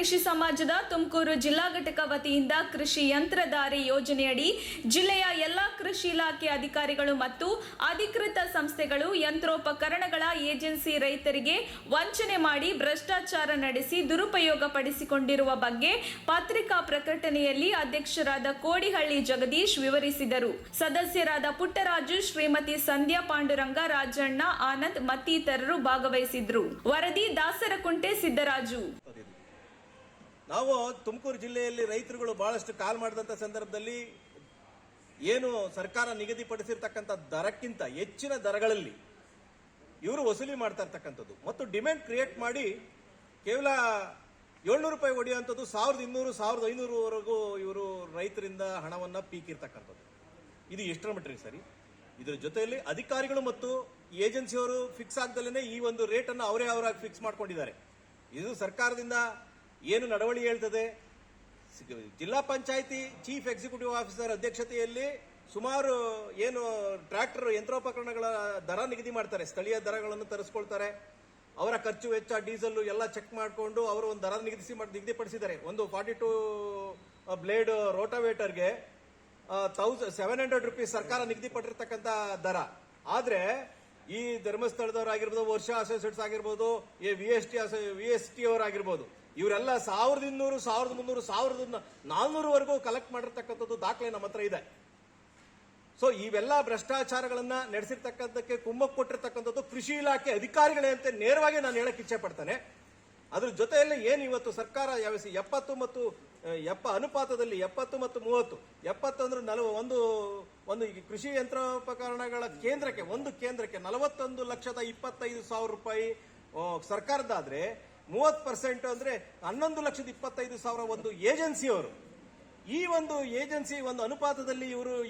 ಕೃಷಿ ಸಮಾಜದ ತುಮಕೂರು ಜಿಲ್ಲಾ ಘಟಕ ವತಿಯಿಂದ ಕೃಷಿ ಯಂತ್ರಧಾರಿ ಯೋಜನೆಯಡಿ ಜಿಲ್ಲೆಯ ಎಲ್ಲಾ ಕೃಷಿ ಇಲಾಖೆ ಅಧಿಕಾರಿಗಳು ಮತ್ತು ಅಧಿಕೃತ ಸಂಸ್ಥೆಗಳು ಯಂತ್ರೋಪಕರಣಗಳ ಏಜೆನ್ಸಿ ರೈತರಿಗೆ ವಂಚನೆ ಮಾಡಿ ಭ್ರಷ್ಟಾಚಾರ ನಡೆಸಿ ದುರುಪಯೋಗ ಪಡಿಸಿಕೊಂಡಿರುವ ಬಗ್ಗೆ ಪತ್ರಿಕಾ ಪ್ರಕಟಣೆಯಲ್ಲಿ ಅಧ್ಯಕ್ಷರಾದ ಕೋಡಿಹಳ್ಳಿ ಜಗದೀಶ್ ವಿವರಿಸಿದರು. ಸದಸ್ಯರಾದ ಪುಟ್ಟರಾಜು, ಶ್ರೀಮತಿ ಸಂಧ್ಯಾ, ಪಾಂಡುರಂಗ, ರಾಜಣ್ಣ, ಆನಂದ್ ಮತ್ತಿತರರು ಭಾಗವಹಿಸಿದ್ರು. ವರದಿ ದಾಸರಕುಂಟೆ ಸಿದ್ದರಾಜು. ನಾವು ತುಮಕೂರು ಜಿಲ್ಲೆಯಲ್ಲಿ ರೈತರುಗಳು ಬಹಳಷ್ಟು ಕಾಲ್ ಮಾಡಿದಂತ ಸಂದರ್ಭದಲ್ಲಿ ಏನು ಸರ್ಕಾರ ನಿಗದಿಪಡಿಸಿರ್ತಕ್ಕಂಥ ದರಕ್ಕಿಂತ ಹೆಚ್ಚಿನ ದರಗಳಲ್ಲಿ ಇವರು ವಸೂಲಿ ಮಾಡ್ತಾ ಇರ್ತಕ್ಕಂಥದ್ದು ಮತ್ತು ಡಿಮ್ಯಾಂಡ್ ಕ್ರಿಯೇಟ್ ಮಾಡಿ ಕೇವಲ 700 ರೂಪಾಯಿ ಹೊಡೆಯುವಂಥದ್ದು 1200, 1500ವರೆಗೂ ಇವರು ರೈತರಿಂದ ಹಣವನ್ನ ಪೀಕಿರ್ತಕ್ಕಂಥದ್ದು. ಇದು ಎಷ್ಟರ ಮಟ್ಟಿಗೆ ಸರಿ? ಇದರ ಜೊತೆಯಲ್ಲಿ ಅಧಿಕಾರಿಗಳು ಮತ್ತು ಏಜೆನ್ಸಿಯವರು ಫಿಕ್ಸ್ ಆಗದಲ್ಲೇ ಈ ಒಂದು ರೇಟ್ ಅನ್ನು ಅವರಾಗಿ ಫಿಕ್ಸ್ ಮಾಡ್ಕೊಂಡಿದ್ದಾರೆ. ಇದು ಸರ್ಕಾರದಿಂದ ಏನು ನಡವಳಿ ಹೇಳ್ತದೆ? ಜಿಲ್ಲಾ ಪಂಚಾಯಿತಿ ಚೀಫ್ ಎಕ್ಸಿಕ್ಯೂಟಿವ್ ಆಫೀಸರ್ ಅಧ್ಯಕ್ಷತೆಯಲ್ಲಿ ಸುಮಾರು ಏನು ಟ್ರ್ಯಾಕ್ಟರ್ ಯಂತ್ರೋಪಕರಣಗಳ ದರ ನಿಗದಿ ಮಾಡ್ತಾರೆ, ಸ್ಥಳೀಯ ದರಗಳನ್ನು ತರಿಸ್ಕೊಳ್ತಾರೆ. ಅವರ ಖರ್ಚು ವೆಚ್ಚ, ಡೀಸೆಲ್ ಎಲ್ಲ ಚೆಕ್ ಮಾಡಿಕೊಂಡು ಅವರು ಒಂದು ದರ ನಿಗದಿಪಡಿಸಿದ್ದಾರೆ. ಒಂದು 42 ಬ್ಲೇಡ್ ರೋಟಾವೇಟರ್ಗೆ 700 ರೂಪೀಸ್ ಸರ್ಕಾರ ನಿಗದಿಪಟ್ಟಿರ್ತಕ್ಕಂಥ ದರ. ಆದ್ರೆ ಈ ಧರ್ಮಸ್ಥಳದವರಾಗಿರ್ಬೋದು, ವರ್ಷ ಅಸೋಸಿಯೇಟ್ಸ್ ಆಗಿರ್ಬೋದು, VST ಅವರಾಗಿರ್ಬೋದು, ಇವರೆಲ್ಲ 1200, 1300, 1400ವರೆಗೂ ಕಲೆಕ್ಟ್ ಮಾಡಿರ್ತಕ್ಕಂಥದ್ದು ದಾಖಲೆ ನಮ್ಮ ಹತ್ರ ಇದೆ. ಸೊ ಇವೆಲ್ಲ ಭ್ರಷ್ಟಾಚಾರಗಳನ್ನ ನಡೆಸಿರ್ತಕ್ಕಂಥಕ್ಕೆ ಕುಮ್ಮಕ್ಕು ಕೊಟ್ಟಿರ್ತಕ್ಕಂಥದ್ದು ಕೃಷಿ ಇಲಾಖೆ ಅಧಿಕಾರಿಗಳೇ ಅಂತ ನೇರವಾಗಿ ನಾನು ಹೇಳಕ್ ಇಚ್ಛೆ ಪಡ್ತೇನೆ. ಅದ್ರ ಜೊತೆಯಲ್ಲಿ ಏನು ಇವತ್ತು ಸರ್ಕಾರ 70 ಮತ್ತು ಅನುಪಾತದಲ್ಲಿ 70 ಮತ್ತು 30, 70 ಅಂದ್ರೆ ಒಂದು ಕೃಷಿ ಯಂತ್ರೋಪಕರಣಗಳ ಒಂದು ಕೇಂದ್ರಕ್ಕೆ 41,25,000 ರೂಪಾಯಿ ಸರ್ಕಾರದಾದ್ರೆ 30% ಅಂದ್ರೆ 11,25,000 ಒಂದು ಏಜೆನ್ಸಿಯವರು. ಈ ಒಂದು ಏಜೆನ್ಸಿ ಒಂದು ಅನುಪಾತದಲ್ಲಿ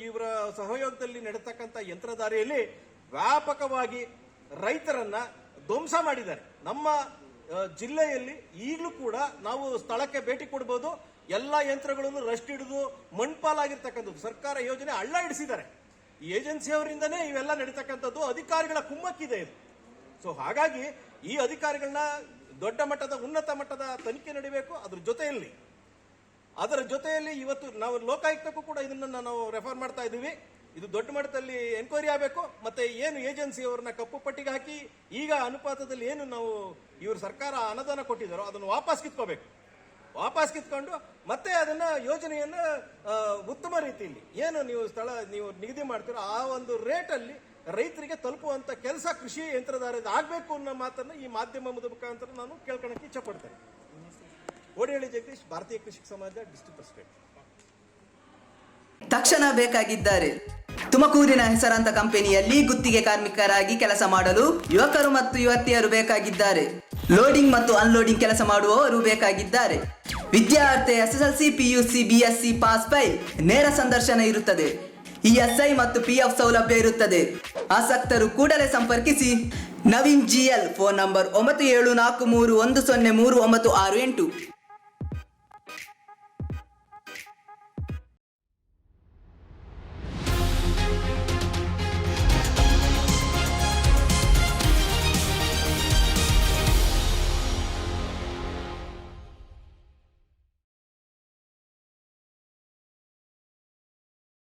ಇವರ ಸಹಯೋಗದಲ್ಲಿ ನಡೆತಕ್ಕಂಥ ಯಂತ್ರಧಾರಿಯಲ್ಲಿ ವ್ಯಾಪಕವಾಗಿ ರೈತರನ್ನ ಧ್ವಂಸ ಮಾಡಿದ್ದಾರೆ. ನಮ್ಮ ಜಿಲ್ಲೆಯಲ್ಲಿ ಈಗಲೂ ಕೂಡ ನಾವು ಸ್ಥಳಕ್ಕೆ ಭೇಟಿ ಕೊಡಬಹುದು. ಎಲ್ಲಾ ಯಂತ್ರಗಳನ್ನು ರಸ್ಟ್ ಹಿಡಿದು ಮಣ್ಪಾಲಾಗಿರ್ತಕ್ಕಂಥದ್ದು ಸರ್ಕಾರ ಯೋಜನೆ ಹಳ್ಳ ಹಿಡಿಸಿದ್ದಾರೆ. ಈ ಏಜೆನ್ಸಿಯವರಿಂದನೇ ಇವೆಲ್ಲ ನಡೀತಕ್ಕಂಥದ್ದು. ಅಧಿಕಾರಿಗಳ ಕುಮ್ಮಕ್ಕಿದೆ ಇದು. ಸೊ ಹಾಗಾಗಿ ಈ ಅಧಿಕಾರಿಗಳನ್ನ ದೊಡ್ಡ ಮಟ್ಟದ ಉನ್ನತ ಮಟ್ಟದ ತನಿಖೆ ನಡೀಬೇಕು. ಅದರ ಜೊತೆಯಲ್ಲಿ ಇವತ್ತು ನಾವು ಲೋಕಾಯುಕ್ತಕ್ಕೂ ಕೂಡ ಇದನ್ನ ನಾವು ರೆಫರ್ ಮಾಡ್ತಾ ಇದ್ದೀವಿ. ಇದು ದೊಡ್ಡ ಮಟ್ಟದಲ್ಲಿ ಎನ್ಕ್ವೈರಿ ಆಗಬೇಕು. ಮತ್ತೆ ಏನು ಏಜೆನ್ಸಿ ಅವರನ್ನ ಕಪ್ಪು ಪಟ್ಟಿಗೆ ಹಾಕಿ ಈಗ ಅನುಪಾತದಲ್ಲಿ ಏನು ನಾವು ಇವರು ಸರ್ಕಾರ ಅನುದಾನ ಕೊಟ್ಟಿದ್ದಾರೋ ಅದನ್ನು ವಾಪಸ್ ಕಿತ್ಕೊಂಡು ಮತ್ತೆ ಅದನ್ನ ಯೋಜನೆಯನ್ನ ಉತ್ತಮ ರೀತಿಯಲ್ಲಿ ಏನು ನೀವು ನಿಗದಿ ಮಾಡ್ತೀರೋ ಆ ಒಂದು ರೇಟ್ ಅಲ್ಲಿ ರೈತರಿಗೆ ತಲುಪುವಂತ ಕೆಲಸ ಕೃಷಿ ಯಂತ್ರಧಾರದ ಆಗ್ಬೇಕು ಅನ್ನೋ ಮಾತನ್ನ ಈ ಮಾಧ್ಯಮದ ಮುಖಾಂತರ ನಾನು ಕೇಳ್ಕೊಳಕ್ಕೆ ಇಚ್ಛೆ ಪಡ್ತೇನೆ. ಕೋಡಿಹಳ್ಳಿ ಜಗದೀಶ್, ಭಾರತೀಯ ಕೃಷಿ ಸಮಾಜ, ಡಿಸ್ಟ್ರಿಕ್ಟ್ ಪ್ರೆಸಿಡೆಂಟ್. ತಕ್ಷಣ ಬೇಕಾಗಿದ್ದಾರೆ. ತುಮಕೂರಿನ ಹೆಸರಾಂತ ಕಂಪನಿಯಲ್ಲಿ ಗುತ್ತಿಗೆ ಕಾರ್ಮಿಕರಾಗಿ ಕೆಲಸ ಮಾಡಲು ಯುವಕರು ಮತ್ತು ಯುವತಿಯರು ಬೇಕಾಗಿದ್ದಾರೆ. ಲೋಡಿಂಗ್ ಮತ್ತು ಅನ್ಲೋಡಿಂಗ್ ಕೆಲಸ ಮಾಡುವವರು ಬೇಕಾಗಿದ್ದಾರೆ. ವಿದ್ಯಾರ್ಥಿ SSLC, PUC, BSc pass file. ನೇರ ಸಂದರ್ಶನ ಇರುತ್ತದೆ. ESI ಮತ್ತು PF ಸೌಲಭ್ಯ ಇರುತ್ತದೆ. ಆಸಕ್ತರು ಕೂಡಲೇ ಸಂಪರ್ಕಿಸಿ. Naveen GL, phone number 9743103968.